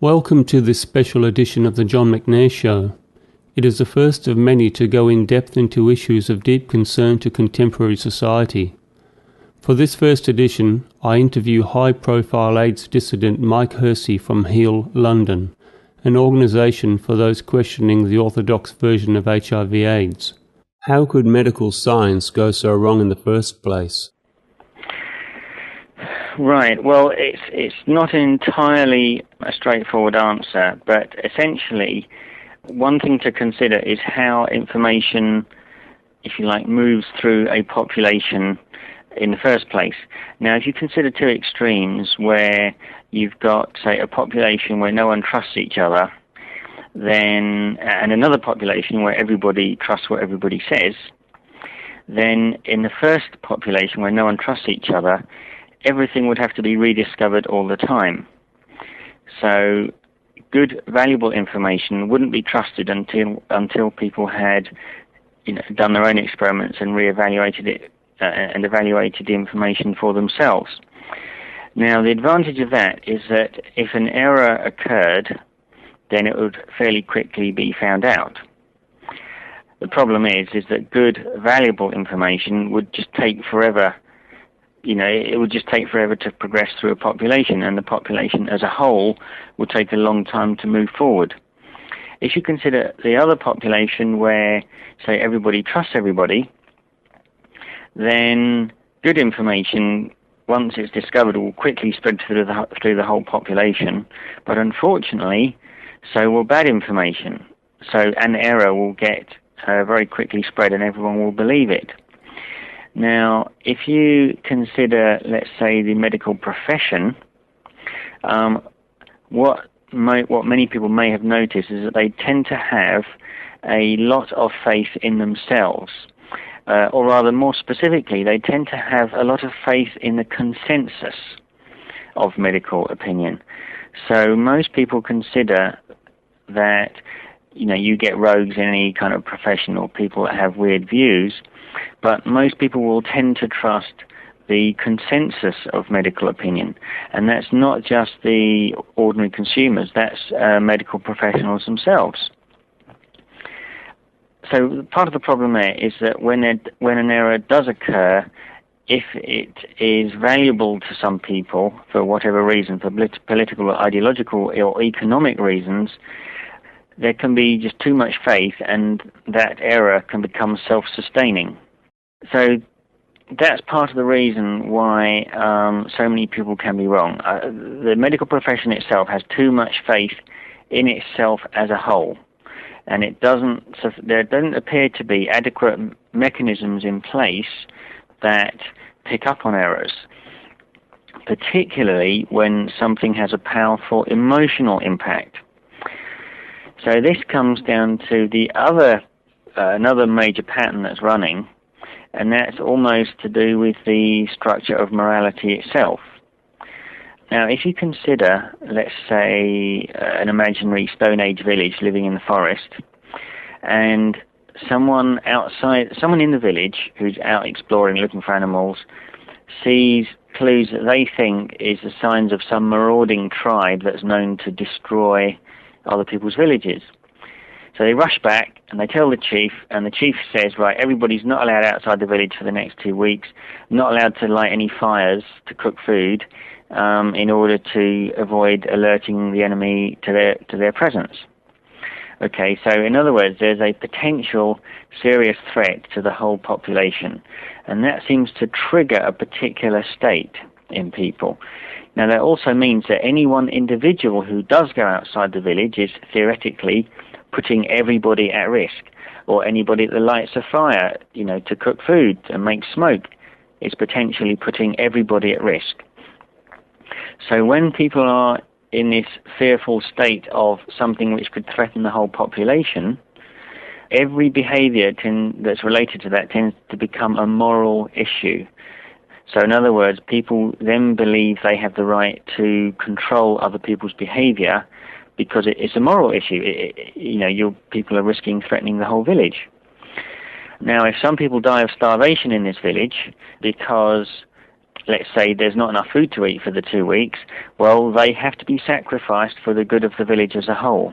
Welcome to this special edition of the John McNair Show. It is the first of many to go in depth into issues of deep concern to contemporary society. For this first edition, I interview high-profile AIDS dissident Mike Hersee from HEAL London, an organisation for those questioning the orthodox version of HIV/AIDS. How could medical science go so wrong in the first place? Right. Well, it's not entirely a straightforward answer, but essentially, one thing to consider is how information, if you like, moves through a population in the first place. Now, if you consider two extremes where you've got, say, a population where no one trusts each other, and another population where everybody trusts what everybody says, then in the first population where no one trusts each other, everything would have to be rediscovered all the time. So good, valuable information wouldn't be trusted until people had, done their own experiments and reevaluated it and evaluated the information for themselves. Now, the advantage of that is that if an error occurred, then it would fairly quickly be found out. The problem is that good, valuable information would just take forever. It would just take forever to progress through a population, and the population as a whole would take a long time to move forward. If you consider the other population where, say, everybody trusts everybody, then good information, once it's discovered, will quickly spread through the whole population. But unfortunately, so will bad information. So an error will get very quickly spread, and everyone will believe it. Now, if you consider, let's say, the medical profession, what many people may have noticed is that they tend to have a lot of faith in themselves. Or rather, more specifically, they tend to have a lot of faith in the consensus of medical opinion. So most people consider that, you get rogues in any kind of profession or people that have weird views, but most people will tend to trust the consensus of medical opinion. And that's not just the ordinary consumers, that's medical professionals themselves. So part of the problem there is that when an error does occur, if it is valuable to some people for whatever reason, for political or ideological or economic reasons, there can be just too much faith, and that error can become self-sustaining. So that's part of the reason why so many people can be wrong. The medical profession itself has too much faith in itself as a whole, and there doesn't appear to be adequate mechanisms in place that pick up on errors, particularly when something has a powerful emotional impact. So this comes down to another major pattern that's running, and that's almost to do with the structure of morality itself. Now, if you consider, let's say, an imaginary Stone Age village living in the forest, and someone in the village who's out exploring, looking for animals, sees clues that they think is the signs of some marauding tribe that's known to destroy other people's villages. So they rush back and they tell the chief, and the chief says, right, everybody's not allowed outside the village for the next 2 weeks, not allowed to light any fires to cook food, in order to avoid alerting the enemy to their presence. Okay, so in other words, there's a potential serious threat to the whole population, and that seems to trigger a particular state in people. Now, that also means that any one individual who does go outside the village is theoretically putting everybody at risk, or anybody that lights a fire, to cook food and make smoke is potentially putting everybody at risk. So when people are in this fearful state of something which could threaten the whole population, every behavior that's related to that tends to become a moral issue. So in other words, people then believe they have the right to control other people's behavior because it's a moral issue. People are risking threatening the whole village. Now, if some people die of starvation in this village because let's say there's not enough food to eat for the 2 weeks, well, they have to be sacrificed for the good of the village as a whole.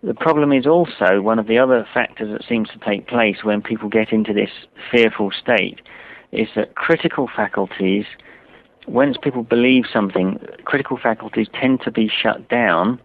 The problem is also one of the other factors that seems to take place when people get into this fearful state is that critical faculties, once people believe something, critical faculties tend to be shut down,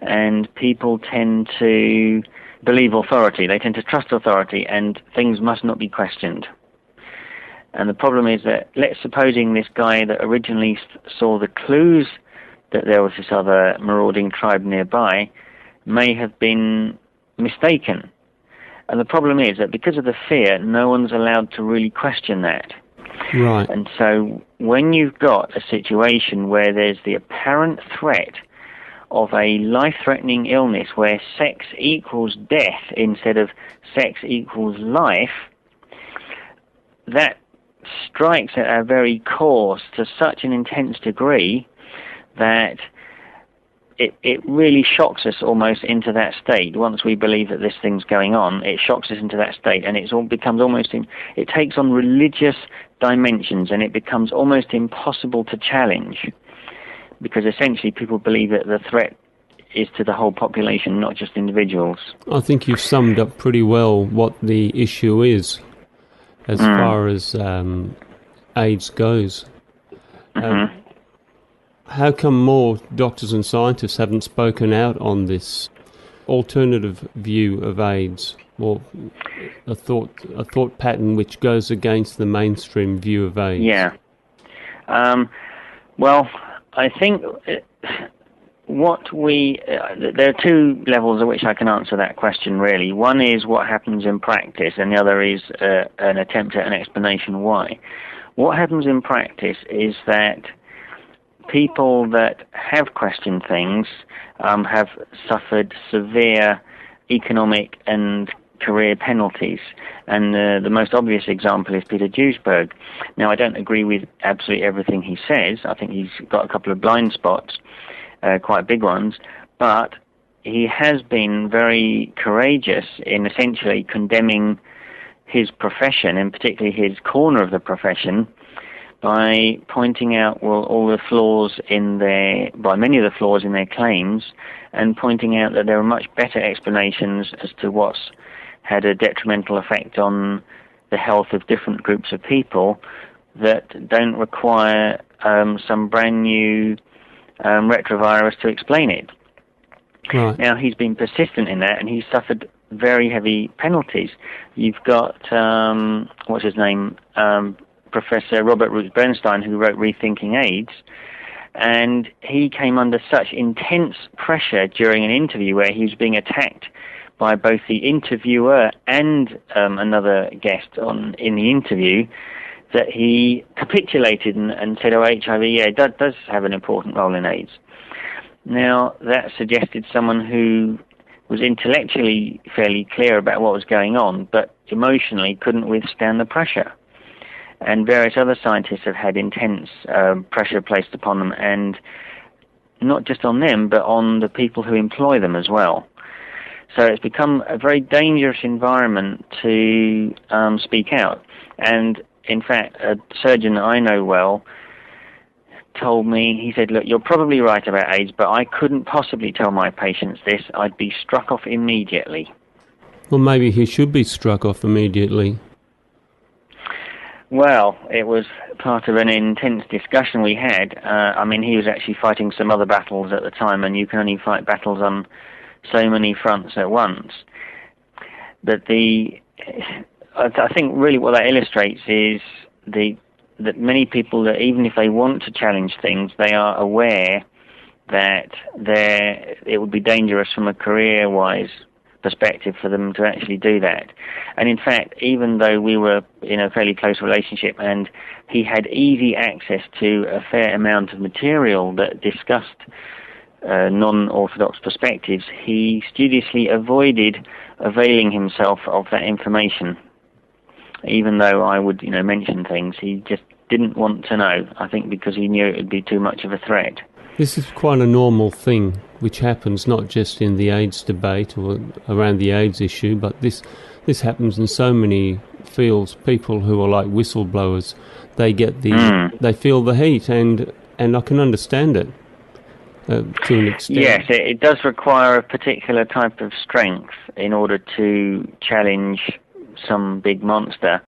and people tend to believe authority. They tend to trust authority, and things must not be questioned. And the problem is that, let's supposing this guy that originally saw the clues that there was this other marauding tribe nearby may have been mistaken. And the problem is that because of the fear, no one's allowed to really question that. Right. And so when you've got a situation where there's the apparent threat of a life-threatening illness where sex equals death instead of sex equals life, that strikes at our very core to such an intense degree that it really shocks us almost into that state. Once we believe that this thing's going on, it shocks us into that state, and it takes on religious dimensions, and it becomes almost impossible to challenge, because essentially people believe that the threat is to the whole population, not just individuals. I think you've summed up pretty well what the issue is as far as AIDS goes. How come more doctors and scientists haven't spoken out on this alternative view of AIDS, or a thought pattern which goes against the mainstream view of AIDS? Yeah. Well, I think there are two levels at which I can answer that question, really. One is what happens in practice, and the other is an attempt at an explanation why. What happens in practice is that people that have questioned things have suffered severe economic and career penalties. And the most obvious example is Peter Duisberg. Now, I don't agree with absolutely everything he says. I think he's got a couple of blind spots, quite big ones, but he has been very courageous in essentially condemning his profession, and particularly his corner of the profession, by pointing out all the flaws many of the flaws in their claims, and pointing out that there are much better explanations as to what's had a detrimental effect on the health of different groups of people that don't require some brand new retrovirus to explain it. Right. Now, he's been persistent in that, and he's suffered very heavy penalties. You've got, what's his name, Professor Robert Roots Bernstein, who wrote Rethinking AIDS, and he came under such intense pressure during an interview where he was being attacked by both the interviewer and another guest in the interview, that he capitulated and said, HIV does have an important role in AIDS. Now, that suggested someone who was intellectually fairly clear about what was going on, but emotionally couldn't withstand the pressure. And various other scientists have had intense pressure placed upon them, and not just on them, but on the people who employ them as well. So it's become a very dangerous environment to speak out. And in fact, a surgeon that I know well told me, he said, look, you're probably right about AIDS, but I couldn't possibly tell my patients this. I'd be struck off immediately. Well, maybe he should be struck off immediately. Well, it was part of an intense discussion we had. He was actually fighting some other battles at the time, and you can only fight battles on so many fronts at once. But I think really what that illustrates is that many people, that even if they want to challenge things, they are aware that it would be dangerous from a career-wise perspective for them to actually do that. And in fact, even though we were in a fairly close relationship and he had easy access to a fair amount of material that discussed non-orthodox perspectives, he studiously avoided availing himself of that information. Even though I would, mention things, he just didn't want to know, I think because he knew it would be too much of a threat. This is quite a normal thing, which happens not just in the AIDS debate or around the AIDS issue, but this This happens in so many fields. People who are like whistleblowers, they get they feel the heat, and I can understand it to an extent. Yes, it does require a particular type of strength in order to challenge some big monster.